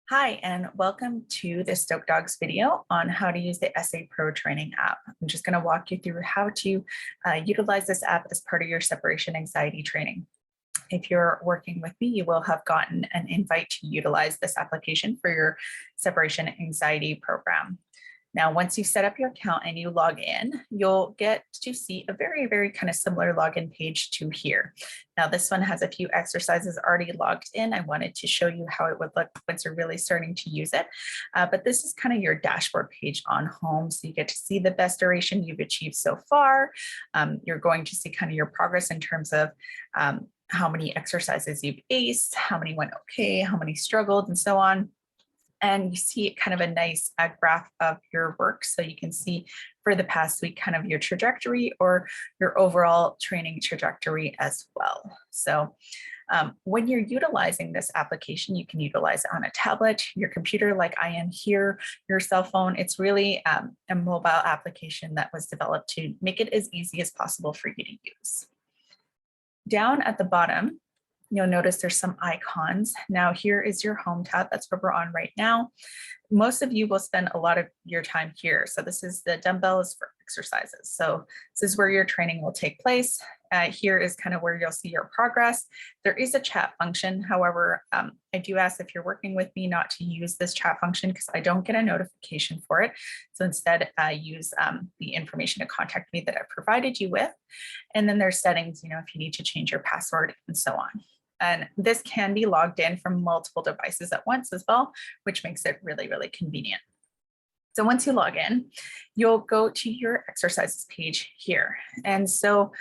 Hi, and welcome to the Stoked Dogs video on how to use the SA Pro training app. I'm just going to walk you through how to utilize this app as part of your separation anxiety training. If you're working with me, you will have gotten an invite to utilize this application for your separation anxiety program. Now, once you set up your account and you log in, you'll get to see a very kind of similar login page to here. Now, this one has a few exercises already logged in. I wanted to show you how it would look once you're really starting to use it. But this is kind of your dashboard page on home. So you get to see the best duration you've achieved so far. You're going to see kind of your progress in terms of how many exercises you've aced, how many went okay, how many struggled, and so on. And you see kind of a nice graph of your work. So you can see for the past week kind of your trajectory or your overall training trajectory as well. So when you're utilizing this application, you can utilize it on a tablet, your computer like I am here, your cell phone. It's really a mobile application that was developed to make it as easy as possible for you to use. Down at the bottom, you'll notice there's some icons. Now here is your home tab. That's what we're on right now. Most of you will spend a lot of your time here. So this is the dumbbells for exercises. So this is where your training will take place. Here is kind of where you'll see your progress. There is a chat function. However, I do ask if you're working with me not to use this chat function because I don't get a notification for it. So instead use the information to contact me that I've provided you with. And then there's settings, if you need to change your password and so on. And this can be logged in from multiple devices at once as well, which makes it really convenient. So once you log in, you'll go to your exercises page here. And so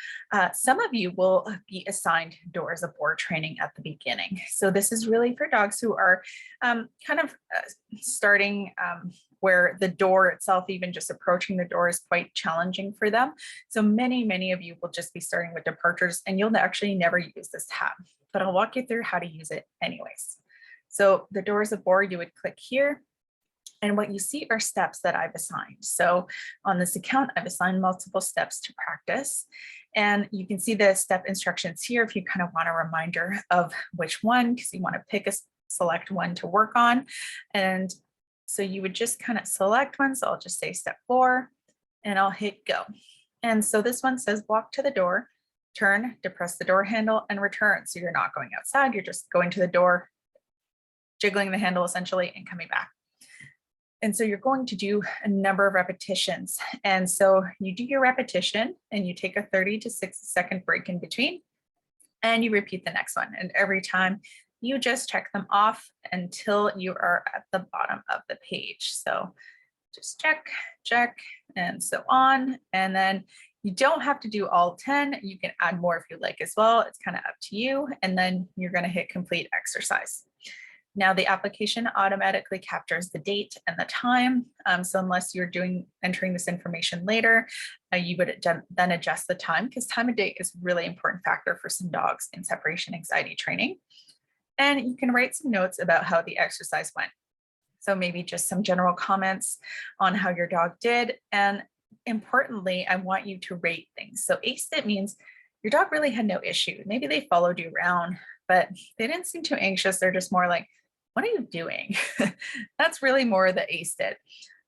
some of you will be assigned doors of war training at the beginning. So this is really for dogs who are starting where the door itself, even just approaching the door, is quite challenging for them. So many of you will just be starting with departures and you'll actually never use this tab, but I'll walk you through how to use it anyways. So the doors of war, you would click here. And what you see are steps that I've assigned. So on this account, I've assigned multiple steps to practice. And you can see the step instructions here if you kind of want a reminder of which one, because you want to select one to work on. And so you would just kind of select one. So I'll just say step 4 and I'll hit go. And so this one says walk to the door, turn, depress the door handle, and return. So you're not going outside, you're just going to the door, jiggling the handle essentially and coming back. And so you're going to do a number of repetitions. And so you do your repetition and you take a 30 to 60 second break in between and you repeat the next one. And every time you just check them off until you are at the bottom of the page. So just check, and so on. And then you don't have to do all 10. You can add more if you like as well. It's kind of up to you. And then you're going to hit complete exercise. Now the application automatically captures the date and the time. So unless you're entering this information later, you would then adjust the time because time of day is a really important factor for some dogs in separation anxiety training. And you can write some notes about how the exercise went. So maybe just some general comments on how your dog did. And importantly, I want you to rate things. So aced it means your dog really had no issue. Maybe they followed you around, but they didn't seem too anxious. They're just more like, what are you doing? That's really more the aced it.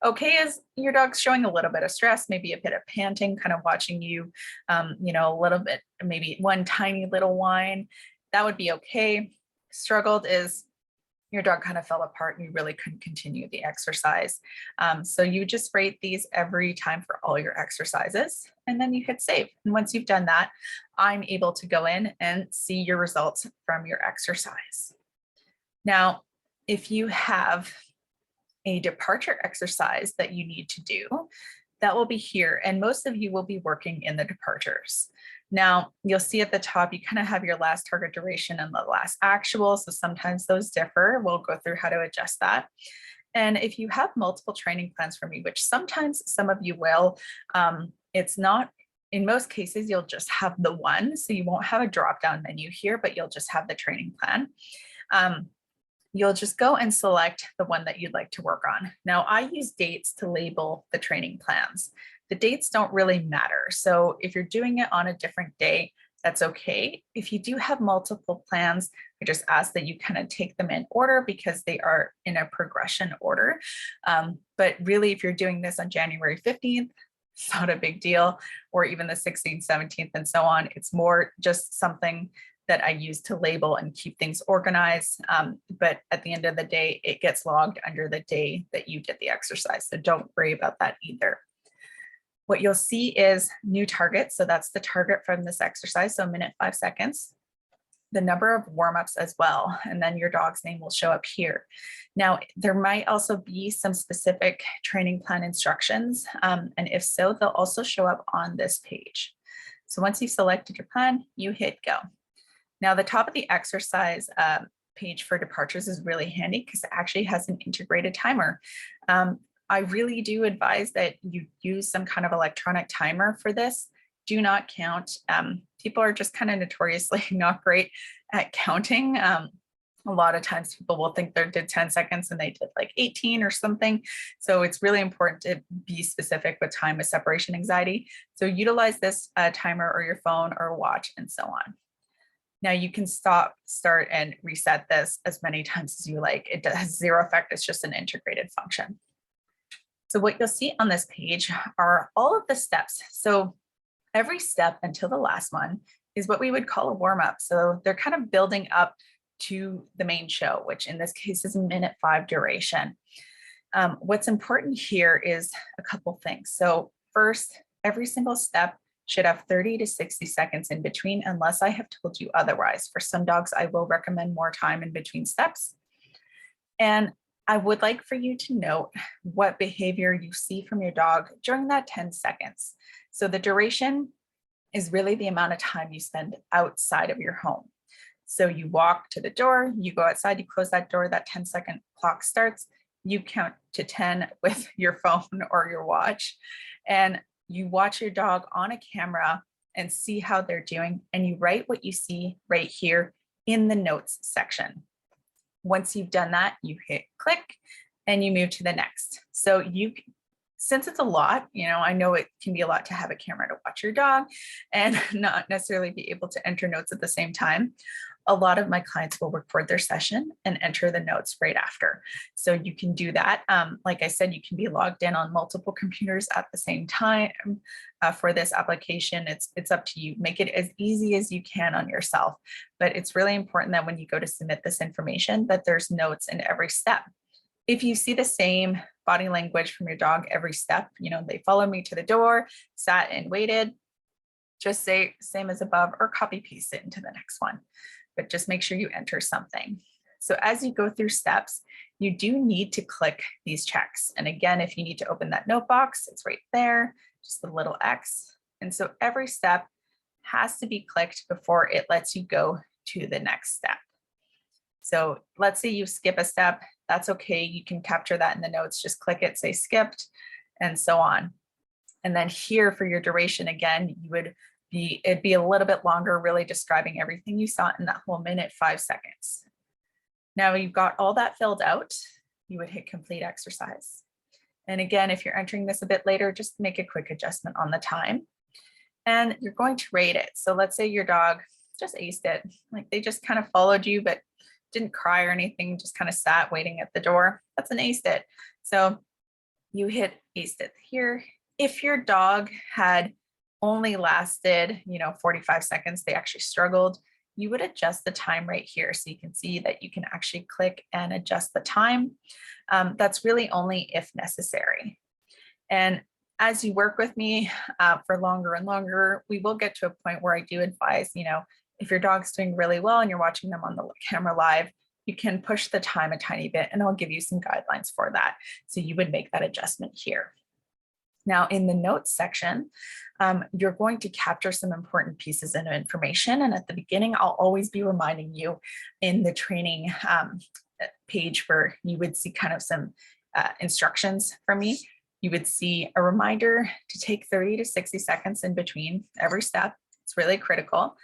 Okay is your dog's showing a little bit of stress, maybe a bit of panting, kind of watching you, a little bit, maybe one tiny little whine. That would be okay. Struggled is your dog kind of fell apart and you really couldn't continue the exercise. So you just rate these every time for all your exercises and then you hit save. And once you've done that, I'm able to go in and see your results from your exercise. Now, if you have a departure exercise that you need to do, that will be here. And most of you will be working in the departures. Now, you'll see at the top, you kind of have your last target duration and the last actual. So sometimes those differ. We'll go through how to adjust that. And if you have multiple training plans for me, which sometimes some of you will, it's not, in most cases, you'll just have the one. So you won't have a drop-down menu here, but you'll just have the training plan. You'll just go and select the one that you'd like to work on. Now, I use dates to label the training plans. The dates don't really matter. So if you're doing it on a different day, That's okay. If you do have multiple plans, I just ask that you kind of take them in order because they are in a progression order. But really, if you're doing this on January 15th, it's not a big deal, or even the 16th, 17th, and so on. It's more just something that I use to label and keep things organized. But at the end of the day, it gets logged under the day that you did the exercise. So don't worry about that either. What you'll see is new targets. So that's the target from this exercise. So a minute, 5 seconds, the number of warm-ups as well. And then your dog's name will show up here. Now, there might also be some specific training plan instructions. And if so, they'll also show up on this page. So once you've selected your plan, you hit go. Now, the top of the exercise page for departures is really handy because it actually has an integrated timer. I really do advise that you use some kind of electronic timer for this. Do not count. People are just kind of notoriously not great at counting. A lot of times people will think they did 10 seconds and they did like 18 or something. So it's really important to be specific with time with separation anxiety. So utilize this timer or your phone or watch and so on. Now you can stop, start, and reset this as many times as you like. It has zero effect. It's just an integrated function. So what you'll see on this page are all of the steps. So every step until the last one is what we would call a warm-up. So they're kind of building up to the main show, which in this case is a minute 5 duration. What's important here is a couple things. So first, every single step should have 30 to 60 seconds in between, unless I have told you otherwise. For some dogs, I will recommend more time in between steps. And I would like for you to note what behavior you see from your dog during that 10 seconds. So the duration is really the amount of time you spend outside of your home. So you walk to the door, you go outside, you close that door, that 10-second clock starts, you count to 10 with your phone or your watch, and you watch your dog on a camera and see how they're doing, and you write what you see right here in the notes section. Once you've done that, you hit click and you move to the next. So since it's a lot, I know it can be a lot to have a camera to watch your dog and not necessarily be able to enter notes at the same time. A lot of my clients will record their session and enter the notes right after. So you can do that. Like I said, you can be logged in on multiple computers at the same time. For this application, it's up to you. Make it as easy as you can on yourself. But it's really important that when you go to submit this information, that there's notes in every step. If you see the same body language from your dog every step, they followed me to the door, sat and waited, just say same as above or copy paste it into the next one. But just make sure you enter something. So as you go through steps, you do need to click these checks. And again, if you need to open that note box, it's right there, just the little X. And so every step has to be clicked before it lets you go to the next step. So let's say you skip a step, that's okay. You can capture that in the notes, just click it, say skipped, and so on. And then here for your duration, again, it'd be a little bit longer, really describing everything you saw in that whole minute, 5 seconds. Now you've got all that filled out, you would hit complete exercise. And again, if you're entering this a bit later, just make a quick adjustment on the time. And you're going to rate it. So let's say your dog just aced it. Like they just kind of followed you, but didn't cry or anything, just kind of sat waiting at the door. That's an aced it. So you hit aced it here. If your dog had only lasted, 45 seconds, they actually struggled, you would adjust the time right here. So you can see that you can actually click and adjust the time. That's really only if necessary. And as you work with me for longer and longer, we will get to a point where I do advise, if your dog's doing really well and you're watching them on the camera live, you can push the time a tiny bit and I'll give you some guidelines for that. So you would make that adjustment here. Now in the notes section, you're going to capture some important pieces of information. And at the beginning, I'll always be reminding you in the training page where you would see kind of some instructions from me. You would see a reminder to take 30 to 60 seconds in between every step. It's really critical.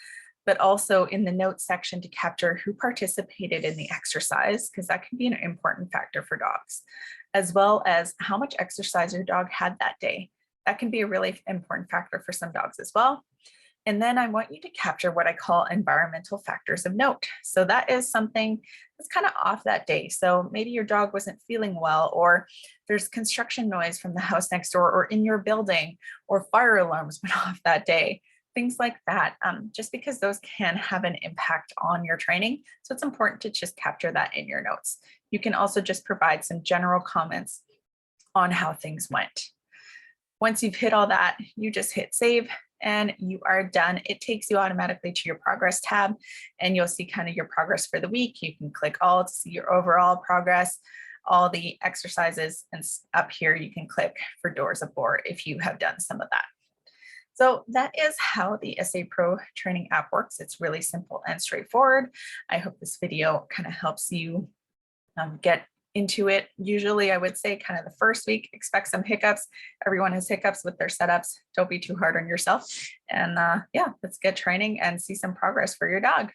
But also in the notes section to capture who participated in the exercise, because that can be an important factor for dogs, as well as how much exercise your dog had that day. That can be a really important factor for some dogs as well. And then I want you to capture what I call environmental factors of note. So that is something that's kind of off that day. So maybe your dog wasn't feeling well, or there's construction noise from the house next door or in your building, or fire alarms went off that day, things like that, just because those can have an impact on your training. So it's important to just capture that in your notes. You can also just provide some general comments on how things went. Once you've hit all that, you just hit save and you are done. It takes you automatically to your progress tab and you'll see kind of your progress for the week. You can click all to see your overall progress, all the exercises, and up here you can click for doors of board if you have done some of that. So that is how the SA Pro training app works. It's really simple and straightforward. I hope this video kind of helps you get into it. Usually I would say kind of the first week, expect some hiccups. Everyone has hiccups with their setups. Don't be too hard on yourself. And yeah, let's get training and see some progress for your dog.